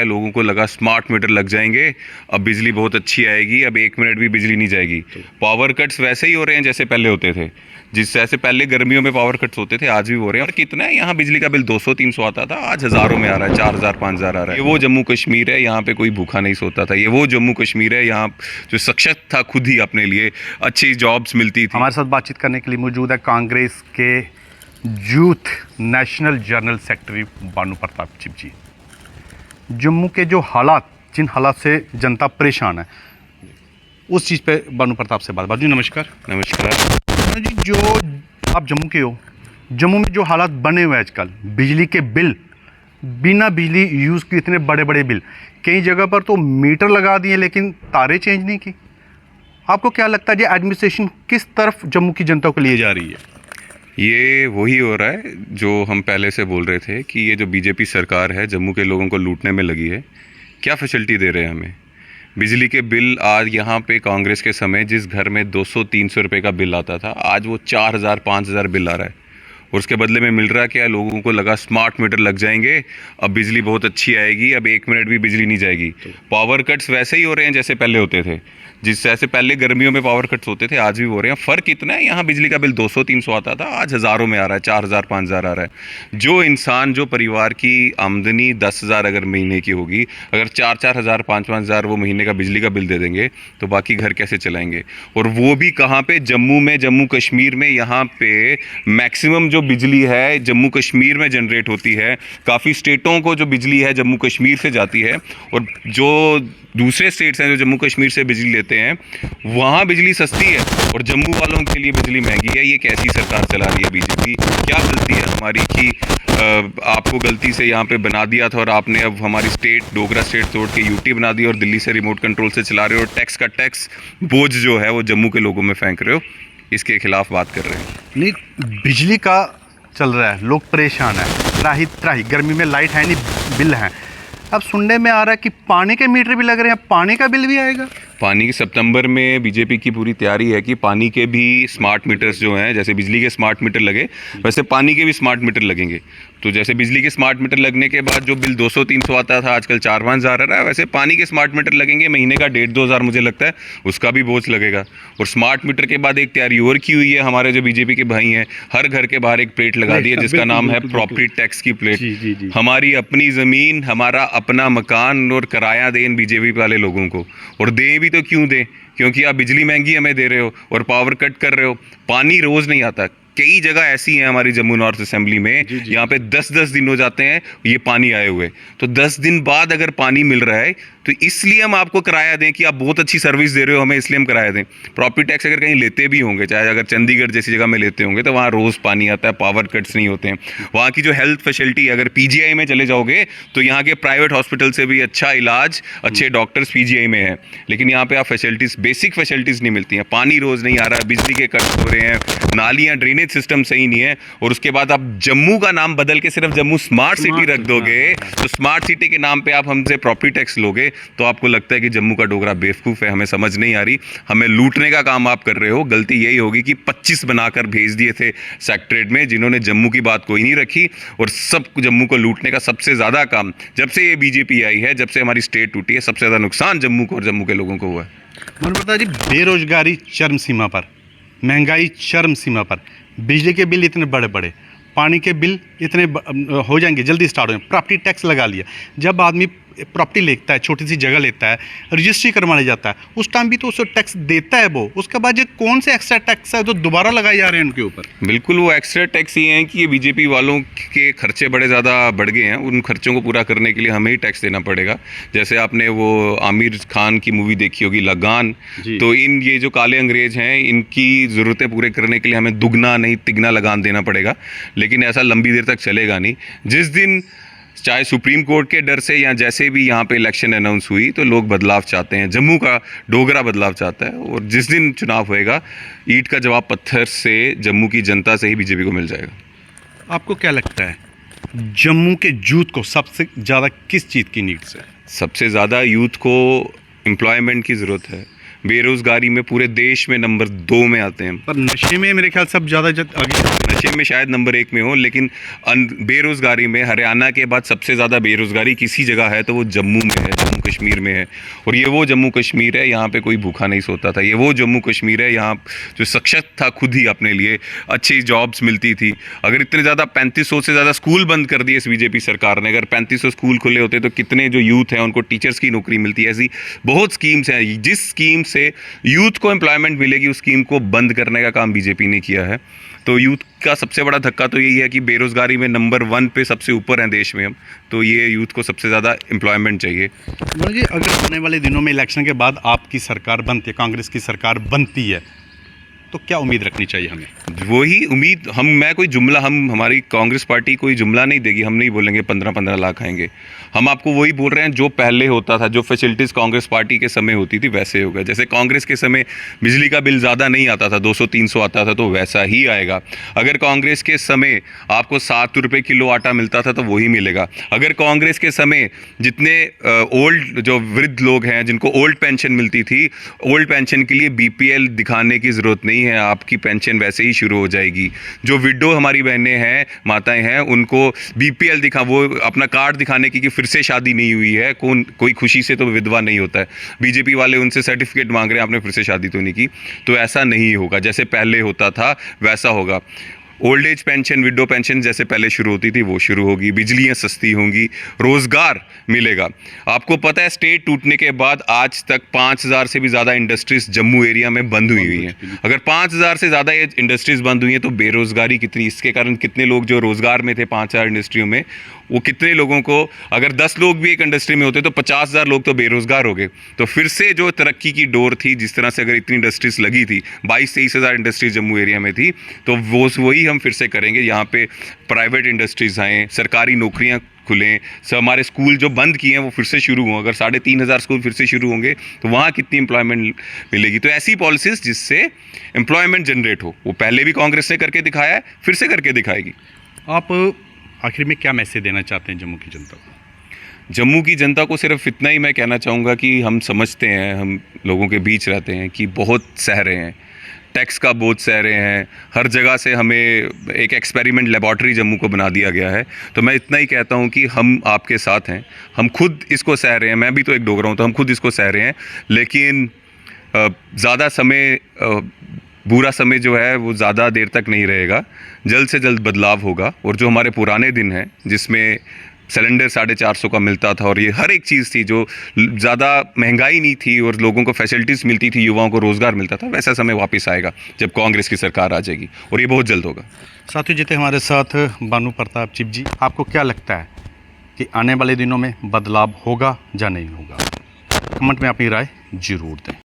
लोगों को लगा स्मार्ट मीटर लग जाएंगे, अब बिजली बहुत अच्छी आएगी, अब 1 मिनट भी बिजली नहीं जाएगी। पावर कट्स वैसे ही हो रहे हैं जैसे पहले होते थे। जिस जैसे पहले गर्मियों में पावर कट्स होते थे आज भी हो रहे हैं। और कितना है यहाँ बिजली का बिल 200-300 आता था, आज हज़ारों में आ रहा है, 4000-5000 आ रहा है। ये वो जम्मू कश्मीर है, यहाँ पे कोई भूखा नहीं सोता था। ये वो जम्मू कश्मीर है, यहाँ जो सशक्त था खुद ही अपने लिए, अच्छी जॉब्स मिलती थी। हमारे साथ बातचीत करने के लिए मौजूद है कांग्रेस के यूथ नेशनल जनरल सेक्रेटरी बानू प्रताप चिब जी। जम्मू के जो हालात, जिन हालात से जनता परेशान है, उस चीज़ पे बानू प्रताप से बात। जी नमस्कार। नमस्कार जी, जो आप जम्मू के हो, जम्मू में जो हालात बने हुए हैं आजकल, बिजली के बिल, बिना बिजली यूज़ के इतने बड़े बड़े बिल, कई जगह पर तो मीटर लगा दिए लेकिन तारें चेंज नहीं की। आपको क्या लगता है, ये एडमिनिस्ट्रेशन किस तरफ जम्मू की जनता को लिए जा रही है? ये वही हो रहा है जो हम पहले से बोल रहे थे कि ये जो बीजेपी सरकार है जम्मू के लोगों को लूटने में लगी है। क्या फैसिलिटी दे रहे हैं हमें? बिजली के बिल आज यहाँ पे कांग्रेस के समय जिस घर में 200-300 रुपये का बिल आता था, आज वो 4000-5000 बिल आ रहा है। और उसके बदले में मिल रहा क्या? लोगों को लगा स्मार्ट मीटर लग जाएंगे, अब बिजली बहुत अच्छी आएगी, अब 1 मिनट भी बिजली नहीं जाएगी। पावर कट्स वैसे ही हो रहे हैं जैसे पहले होते थे। जिस जैसे पहले गर्मियों में पावर कट्स होते थे आज भी हो रहे हैं। फ़र्क इतना है, यहाँ बिजली का बिल 200-300 आता था, आज हज़ारों में आ रहा है, 4000-5000 आ रहा है। जो इंसान, जो परिवार की आमदनी 10,000 अगर महीने की होगी, अगर 4-4 हज़ार 5-5 हज़ार वो महीने का बिजली का बिल दे देंगे तो बाकी घर कैसे चलाएंगे? और वो भी कहाँ पे? जम्मू में, जम्मू कश्मीर में। यहाँ पे मैक्सिमम जो बिजली है जम्मू कश्मीर में जनरेट होती है। काफ़ी स्टेटों को जो बिजली है जम्मू कश्मीर से जाती है, और जो दूसरे स्टेट्स हैं जो जम्मू कश्मीर से बिजली लेते हैं, वहाँ बिजली सस्ती है और जम्मू वालों के लिए बिजली महंगी है। ये कैसी सरकार चला रही है बीजेपी? क्या गलती है हमारी कि आपको गलती से यहाँ पे बना दिया था और आपने अब हमारी स्टेट, डोगरा स्टेट तोड़ के यूटी बना दी और दिल्ली से रिमोट कंट्रोल से चला रहे हो, और टैक्स का टैक्स बोझ जो है वो जम्मू के लोगों में फेंक रहे हो। इसके खिलाफ बात कर रहे हैं। नहीं, बिजली का चल रहा है, लोग परेशान हैं, त्राही त्राही, गर्मी में लाइट है नहीं, बिल हैं। अब सुनने में आ रहा है कि पानी के मीटर भी लग रहे हैं, पानी का बिल भी आएगा। पानी की सितंबर में बीजेपी की पूरी तैयारी है कि पानी के भी स्मार्ट मीटर्स जो हैं, जैसे बिजली के स्मार्ट मीटर लगे वैसे पानी के भी स्मार्ट मीटर लगेंगे। तो जैसे बिजली के स्मार्ट मीटर लगने के बाद जो बिल 200-300 आता था, आजकल 4-5 हज़ार आ रहा है, वैसे पानी के स्मार्ट मीटर लगेंगे, महीने का 1,500-2 हज़ार मुझे लगता है उसका भी बोझ लगेगा। और स्मार्ट मीटर के बाद एक तैयारी और की हुई है हमारे जो बीजेपी के भाई हैं, हर घर के बाहर एक प्लेट लगा दी है जिसका नाम है प्रॉपर्टी टैक्स की प्लेट। हमारी अपनी ज़मीन, हमारा अपना मकान, और किराया दें बीजेपी वाले लोगों को। और दें भी तो क्यों दें? क्योंकि आप बिजली महंगी हमें दे रहे हो और पावर कट कर रहे हो। पानी रोज़ नहीं आता। कई जगह ऐसी हैं हमारी जम्मू नॉर्थ असेंबली में, यहाँ पे 10-10 दिन हो जाते हैं ये पानी आए हुए। तो 10 दिन बाद अगर पानी मिल रहा है तो इसलिए हम आपको किराया दें कि आप बहुत अच्छी सर्विस दे रहे हो हमें, इसलिए हम किराया दें। प्रॉपर्टी टैक्स अगर कहीं लेते भी होंगे, चाहे अगर चंडीगढ़ जैसी जगह में लेते होंगे, तो वहाँ रोज़ पानी आता है, पावर कट्स नहीं होते हैं। वहाँ की जो हेल्थ फैसिलिटी, अगर पीजीआई में चले जाओगे तो यहाँ के प्राइवेट हॉस्पिटल से भी अच्छा इलाज, अच्छे डॉक्टर्स पीजीआई में हैं। लेकिन यहाँ पे आप फैसिलिटीज़, बेसिक फैसिलिटीज़ नहीं मिलती हैं। पानी रोज़ नहीं आ रहा है, बिजली के कट हो रहे हैं, नालियाँ, ड्रेनेज सिस्टम सही नहीं है। और उसके बाद आप जम्मू का नाम बदल के सिर्फ जम्मू स्मार्ट सिटी रख दोगे, तो स्मार्ट सिटी के नाम पे आप हमसे प्रॉपर्टी टैक्स लोगे, तो आपको लगता है कि जम्मू का डोगरा बेवकूफ़ है। हमें समझ नहीं आ रही, हमें लूटने का काम आप कर रहे हो। गलती यही होगी कि 25 बनाकर भेज दिए थे सेक्रेटरीट में, जिन्होंने जम्मू की बात कोई नहीं रखी, और सब जम्मू को लूटने का सबसे ज़्यादा काम जब से ये बीजेपी आई है, जब से हमारी स्टेट टूटी है, सबसे ज़्यादा नुकसान जम्मू को और जम्मू के लोगों को हुआ है। मुझे पता जी, बेरोजगारी चरम सीमा पर, महंगाई चरम सीमा पर, बिजली के बिल इतने बड़े बड़े, पानी के बिल इतने हो जाएंगे, जल्दी स्टार्ट हो जाएंगे, प्रॉपर्टी टैक्स लगा लिया। जब आदमी प्रॉपर्टी लेता है, छोटी सी जगह लेता है, रजिस्ट्री करवाने जाता है, उस टाइम भी तो उसको टैक्स देता है वो। उसके बाद ये कौन से एक्स्ट्रा टैक्स है जो दोबारा लगाए जा रहे हैं उनके ऊपर? बिल्कुल, वो एक्स्ट्रा टैक्स ये हैं कि ये बीजेपी वालों के खर्चे बड़े ज़्यादा बढ़ गए हैं। उन खर्चों को पूरा करने के लिए हमें ही टैक्स देना पड़ेगा। जैसे आपने वो आमिर खान की मूवी देखी होगी लगान, तो ये जो काले अंग्रेज हैं, इनकी ज़रूरतें पूरे करने के लिए हमें दुगना नहीं तिगना लगान देना पड़ेगा। लेकिन ऐसा लंबी देर तक चलेगा नहीं। जिस दिन चाहे सुप्रीम कोर्ट के डर से या जैसे भी यहाँ पे इलेक्शन अनाउंस हुई, तो लोग बदलाव चाहते हैं, जम्मू का डोगरा बदलाव चाहता है। और जिस दिन चुनाव होएगा, ईंट का जवाब पत्थर से जम्मू की जनता से ही बीजेपी को मिल जाएगा। आपको क्या लगता है, जम्मू के यूथ को सबसे ज़्यादा किस चीज़ की नीड्स है? सबसे ज़्यादा यूथ को एम्प्लॉयमेंट की ज़रूरत है। बेरोज़गारी में पूरे देश में नंबर 2 में आते हैं। पर नशे में मेरे ख्याल से अब ज़्यादा आगे। नशे में शायद नंबर 1 में हो, लेकिन बेरोज़गारी में हरियाणा के बाद सबसे ज़्यादा बेरोज़गारी किसी जगह है तो वो जम्मू में है, जम्मू कश्मीर में है। और ये वो जम्मू कश्मीर है यहाँ पे कोई भूखा नहीं सोता था। ये वो जम्मू कश्मीर है यहाँ जो सशक्त था खुद ही अपने लिए, अच्छी जॉब्स मिलती थी। अगर इतने ज़्यादा 3500 से ज़्यादा स्कूल बंद कर दिए इस बीजेपी सरकार ने, अगर 3500 स्कूल खुले होते तो कितने जो यूथ हैं उनको टीचर्स की नौकरी मिलती है। ऐसी बहुत स्कीम्स हैं, जिस स्कीम से यूथ को एम्प्लॉयमेंट मिलेगी उस स्कीम को बंद करने का काम बीजेपी ने किया है। तो यूथ का सबसे बड़ा धक्का तो यही है कि बेरोज़गारी में नंबर 1 पे सबसे ऊपर हैं देश में हम, तो ये यूथ को सबसे ज़्यादा एम्प्लॉयमेंट चाहिए। जी, अगर आने वाले दिनों में इलेक्शन के बाद आपकी सरकार बनती है, कांग्रेस की सरकार बनती है, तो क्या उम्मीद रखनी चाहिए हमें? वही उम्मीद मैं कोई जुमला, हमारी कांग्रेस पार्टी कोई जुमला नहीं देगी। हम नहीं बोलेंगे 15-15 लाख आएंगे। हम आपको वही बोल रहे हैं जो पहले होता था, जो फैसिलिटीज़ कांग्रेस पार्टी के समय होती थी वैसे होगा। जैसे कांग्रेस के समय बिजली का बिल ज़्यादा नहीं आता था, 200-300 आता था, तो वैसा ही आएगा। अगर कांग्रेस के समय आपको 7 रुपये किलो आटा मिलता था तो वही मिलेगा। अगर कांग्रेस के समय जितने ओल्ड जो वृद्ध लोग हैं जिनको ओल्ड पेंशन मिलती थी, ओल्ड पेंशन के लिए BPL दिखाने की ज़रूरत नहीं है, आपकी पेंशन वैसे ही शुरू हो जाएगी। जो विडो हमारी बहनें हैं, माताएं हैं, उनको BPL वो अपना कार्ड दिखाने की कि फिर से शादी नहीं हुई है, कोई खुशी से तो विधवा नहीं होता है। बीजेपी वाले उनसे सर्टिफिकेट मांग रहे हैं आपने फिर से शादी तो नहीं की। तो ऐसा नहीं होगा, जैसे पहले होता था वैसा होगा। Old age pension, window pension जैसे पहले शुरू होती थी वो शुरू होगी, बिजलियाँ सस्ती होंगी, रोज़गार मिलेगा। आपको पता है स्टेट टूटने के बाद आज तक 5000 से भी ज़्यादा इंडस्ट्रीज़ जम्मू एरिया में बंद हुई हैं। अगर 5000 से ज़्यादा ये इंडस्ट्रीज़ बंद हुई हैं तो बेरोज़गारी कितनी, इसके कारण कितने लोग जो रोज़गार में थे 5000 इंडस्ट्रियों में, वो कितने लोगों को, अगर 10 लोग भी एक इंडस्ट्री में होते तो 50,000 लोग तो बेरोज़गार हो गए। तो फिर से जो तरक्की की डोर थी, जिस तरह से अगर इतनी इंडस्ट्रीज़ लगी थी, 22-23 हज़ार इंडस्ट्रीज जम्मू एरिया में थी, तो वही हम फिर से करेंगे। यहाँ पे प्राइवेट इंडस्ट्रीज़ आएँ, सरकारी नौकरियाँ खुलें, हमारे स्कूल जो बंद किए हैं वो फिर से शुरू हों। अगर 3,500 स्कूल फिर से शुरू होंगे तो वहाँ कितनी एम्प्लॉयमेंट मिलेगी। तो ऐसी पॉलिसीज़ जिससे एम्प्लॉयमेंट जनरेट हो, वो पहले भी कांग्रेस ने करके दिखाया है, फिर से करके दिखाएगी। आप आखिर में क्या मैसेज देना चाहते हैं जम्मू की जनता को? जम्मू की जनता को सिर्फ इतना ही मैं कहना चाहूँगा कि हम समझते हैं, हम लोगों के बीच रहते हैं कि बहुत सह रहे हैं, टैक्स का बोझ सह रहे हैं, हर जगह से हमें एक एक्सपेरिमेंट लेबॉर्ट्री जम्मू को बना दिया गया है। तो मैं इतना ही कहता हूँ कि हम आपके साथ हैं, हम खुद इसको सह रहे हैं। मैं भी तो एक डोगरा हूँ, तो हम खुद इसको सह रहे हैं, लेकिन ज़्यादा समय, बुरा समय जो है वो ज़्यादा देर तक नहीं रहेगा। जल्द से जल्द बदलाव होगा। और जो हमारे पुराने दिन हैं जिसमें सिलेंडर 450 का मिलता था और ये हर एक चीज़ थी, जो ज़्यादा महंगाई नहीं थी और लोगों को फैसिलिटीज़ मिलती थी, युवाओं को रोज़गार मिलता था, वैसा समय वापस आएगा जब कांग्रेस की सरकार आ जाएगी, और ये बहुत जल्द होगा। साथियों, जीते हमारे साथ बानू प्रताप चिप जी, आपको क्या लगता है कि आने वाले दिनों में बदलाव होगा या नहीं होगा? कमेंट में अपनी राय जरूर दें।